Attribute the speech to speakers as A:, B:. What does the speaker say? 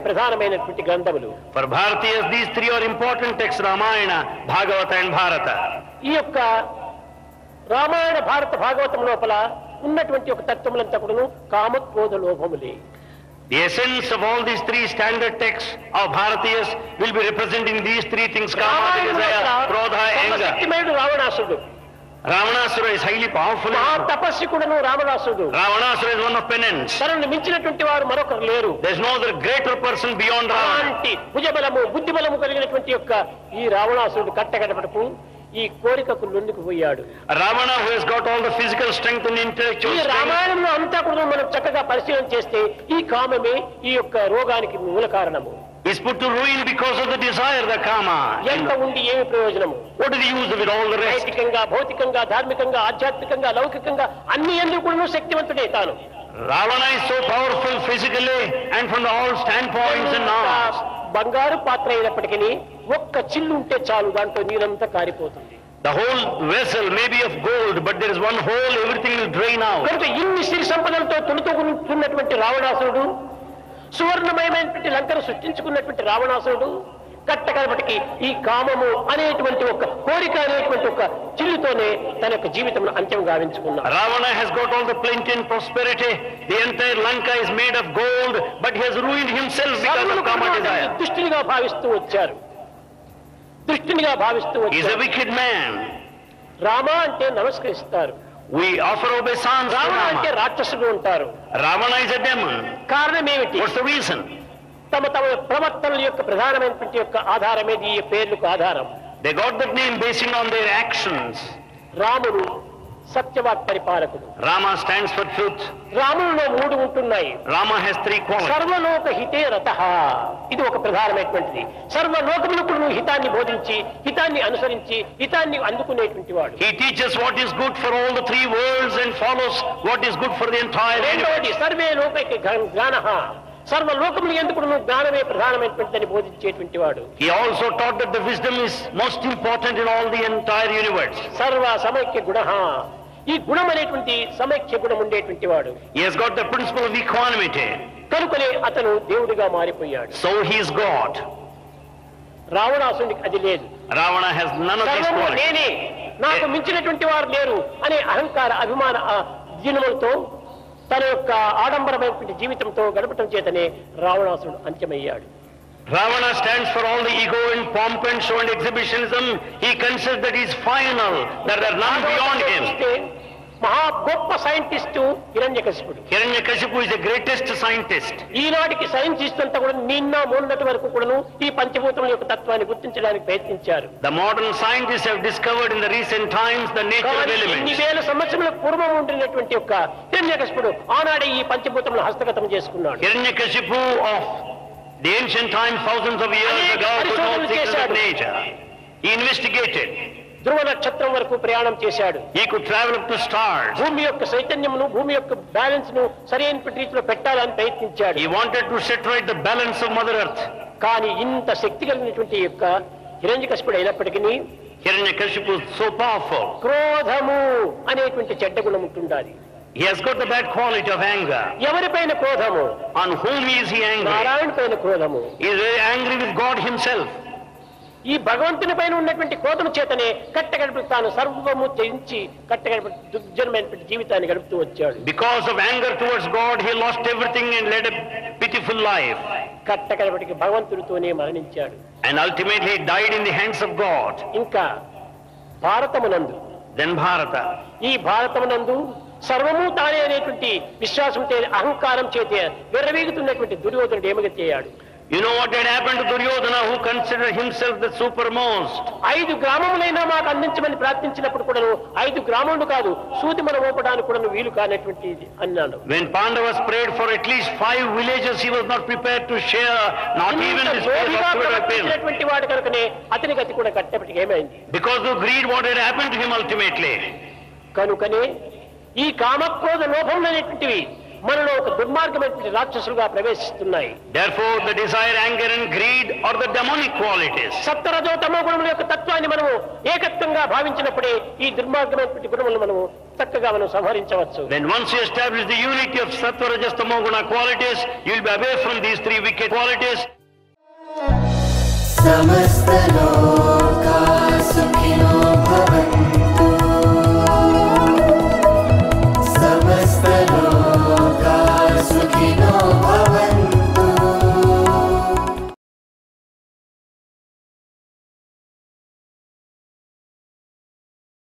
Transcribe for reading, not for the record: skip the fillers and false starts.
A: ప్రధానమైనటువంటి గ్రంథములు.
B: For Bharatiyas, these three are important texts: Ramayana, Bhagavata and Bharata.
A: ఈ యొక్క రామాయణ భారత భాగవతం లోపల ఉన్నటువంటి ఒక తత్వములంతా కూడాను కామ క్రోధ లోభములే.
B: The essence of all these three standard texts of Bharatiyas will be representing these three things: kama, desire, krodha, anger.
A: శక్తిమయుడు రావణాసురుడు.
B: Ravanasura is highly powerful.
A: మహా తపస్వికుడును రావణాసురుడు.
B: Ravanasura is one of penance.
A: తనను మించినటువంటి వారు మరొకరు లేరు.
B: There is no other greater person beyond Ravana.
A: భుజబలము బుద్ధిబలము కలిగినటువంటి యొక్క ఈ రావణాసురుడు కట్టగడపటకు ఈ కోరికకు లొంగిపోయాడు.
B: Ravana, who has got all the physical strength and intellectual
A: strength. ఈ రామాయణంలో అంతా కూడా మనం చక్కగా పరిశీలన చేస్తే ఈ కామమే ఈ యొక్క రోగానికి మూల కారణము.
B: Is put to ruin because of the desire, the kama.
A: ఎంత ఉండి ఏమి ప్రయోజనము?
B: What is the use of it all the rest?
A: నైతికంగా, భౌతికంగా, ధార్మికంగా, ఆధ్యాత్మికంగా, లౌకికంగా అన్ని ఎందుకు కూడా శక్తివంతుడే తాను.
B: Ravana is so powerful physically and from all standpoints and norms.
A: బంగారు పాత్ర అయినప్పటికీ ఒక్క చిల్లు ఉంటే చాలు, దాంట్లో నీరంతా కారిపోతుంది.
B: The whole vessel may be of gold, but there is one hole, everything will drain out.
A: కనుక ఇన్ని సిరి సంపదలతో తులుతున్నటువంటి రావణాసురుడు, సువర్ణమయమైనటువంటి లంకను సృష్టించుకున్నటువంటి రావణాసురుడు కట్టకలపటికి ఈ కామము అనేటువంటి ఒక కోరిక అనేటువంటి ఒక చిల్లుతోనే తన యొక్క జీవితం అంత్యం గావించుకున్నాడు.
B: Ravana has got all the plenty and prosperity. The entire Lanka is made of gold, but he has ruined himself because of kama desire.
A: దుష్టునిగా భావిస్తూ వచ్చారు.
B: He is a wicked man.
A: Rama అంటే నమస్కరిస్తారు.
B: We offer obeisance to
A: Ravana
B: Rama.
A: అంటే రాక్షసుడు అంటారు.
B: Ravana is a demon.
A: కారణం ఏమిటి?
B: What's the reason?
A: తమ ప్రవర్తనల యొక్క ప్రధానమైనటువంటి యొక్క ఆధారమేది ఈ పేర్లకు ఆధారం.
B: They got that name basing on their actions.
A: రాముడు సత్యవాక్ పరిపాలకుడు.
B: Rama stands for truth.
A: రాముడిలో మూడు ఉంటున్నాయి.
B: Rama has three qualities.
A: సర్వలోక హితే రతః, ఇది ఒక ప్రధానమైనటువంటిది. సర్వలోకములకు నువ్వు హితాన్ని బోధించి, హితాన్ని అనుసరించి, హితాన్ని అందుకునేటువంటి వాడు.
B: He teaches what is good for all the three worlds and follows what is good for the entire
A: రెండవది
B: universe.
A: సర్వే లోకైక జ్ఞానః, సర్వలోకములు ఎందుకు నువ్వు జ్ఞానమే ప్రధానమైనటువంటిదని బోధించేటువంటి వాడు.
B: He also taught that the wisdom is most important in all the entire universe.
A: సర్వ సమైక్య గుణః, ఈ గుణం అనేటువంటి సమైక్య గుణం ఉండేటువంటి వాడు.
B: He has got the principle of equanimity.
A: కనుకనే అతను దేవుడిగా మారిపోయాడు.
B: So he is God.
A: రావణాసునికి అది లేదు.
B: Ravana has none of these qualities.
A: నేనే, నాకు మించినటువంటి వారు లేరు అనే అహంకార అభిమాన దినములతో తన యొక్క ఆడంబరమైనటువంటి జీవితంతో గడపటం చేతనే రావణాసుడు అంత్యమయ్యాడు.
B: Ravana stands for all the ego and pomp and show and exhibitionism. He considers that he is final, that there are none beyond him.
A: మహా గొప్ప సైంటిస్టు హిరణ్యకశిపుడు.
B: Hiranyakashipu is the greatest scientist.
A: ఈనాటికి సైంటిస్ట్ అంతా కూడా నిన్న మొన్నటి వరకు కూడాను ఈ పంచభూతముల యొక్క తత్వాన్ని గుర్తించడానికి ప్రయత్నించారు.
B: The modern scientists have discovered in the recent times the nature of
A: ఇన్ని
B: elements.
A: వేల సంవత్సరాల పూర్వం ఉండినటువంటి యొక్క హిరణ్యకశిపుడు ఆనాడే ఈ పంచభూతములను హస్తగతం చేసుకున్నాడు.
B: Hiranyakashipu of the ancient times, thousands of years ago, could know the secrets of nature. He investigated.
A: ధ్రువ నక్షత్రం వరకు ప్రయాణం చేశాడు.
B: He could travel up to stars.
A: భూమి యొక్క చైతన్యమును, భూమి యొక్క బ్యాలెన్స్ ను సరైన రీతిలో పెట్టాలని ప్రయత్నించాడు.
B: He wanted to set right the balance of Mother Earth.
A: కానీ ఇంత శక్తి కలిగినటువంటి యొక్క హిరణ్యకశిపుడు అయినప్పటికీ
B: Hiranyakashipu is so powerful.
A: క్రోధము అనేటువంటి చెడ్డ గుణం ఉంటుండాలి.
B: He has got the bad quality of anger.
A: ఎవరిపైన క్రోధము?
B: On whom is he angry?
A: Narayana పైన క్రోధము.
B: He is very angry with God himself.
A: ఈ భగవంతుని పైన ఉన్నటువంటి క్రోధము చేతనే కట్టగడుపు తాను సర్వము జయించి కట్టగడుపు దుర్జనమైనటువంటి జీవితాన్ని గడుపుతూ వచ్చాడు.
B: Because of anger towards God, he lost everything and led a pitiful life.
A: కట్టగడపటికి భగవంతుడితోనే మరణించాడు.
B: And ultimately he died in the hands of God.
A: ఇంకా భారతమునందు,
B: Then Bharata.
A: ఈ భారతమునందు సర్వము తానే అనేటువంటి విశ్వాసం అహంకారం చేతే విర్రవీగుతున్నటువంటి దుర్యోధనుడు ఏమగ చేయాడు?
B: You know what had happened to Duryodhana, who considered himself the supermost?
A: 5 గ్రామములైనా మాకు అందించమని ప్రార్థించినప్పుడు కూడా 5 గ్రామములు కాదు, సూది మన మోపడానికి కూడా వీలు కానటువంటి అన్నాడు.
B: When Pandavas prayed for at least 5 villages, he was not prepared to share, not even the space of 12 people.
A: వాడు కనుకనే అతని గతి కూడా కట్టేపటికి ఏమైంది?
B: Because of greed, what had happened to him ultimately?
A: కనుకనే ఈ కామక్రోధ లోభములు అనేటువంటివి మనలో ఒక దుర్మార్గమైనటువంటి రాక్షసులుగా ప్రవేశిస్తున్నాయి.
B: Therefore, the desire, anger and greed are the demonic qualities.
A: సప్తరజో తమో గుణముల యొక్క తత్వాన్ని మనము ఏకత్వంగా భావించినప్పుడే ఈ దుర్మార్గమైనటువంటి గుణములను మనము చక్కగా మనం సంహరించవచ్చు.
B: Then once you establish the unity of sattva, rajas, tamo guna qualities, you will be away from these three wicked qualities.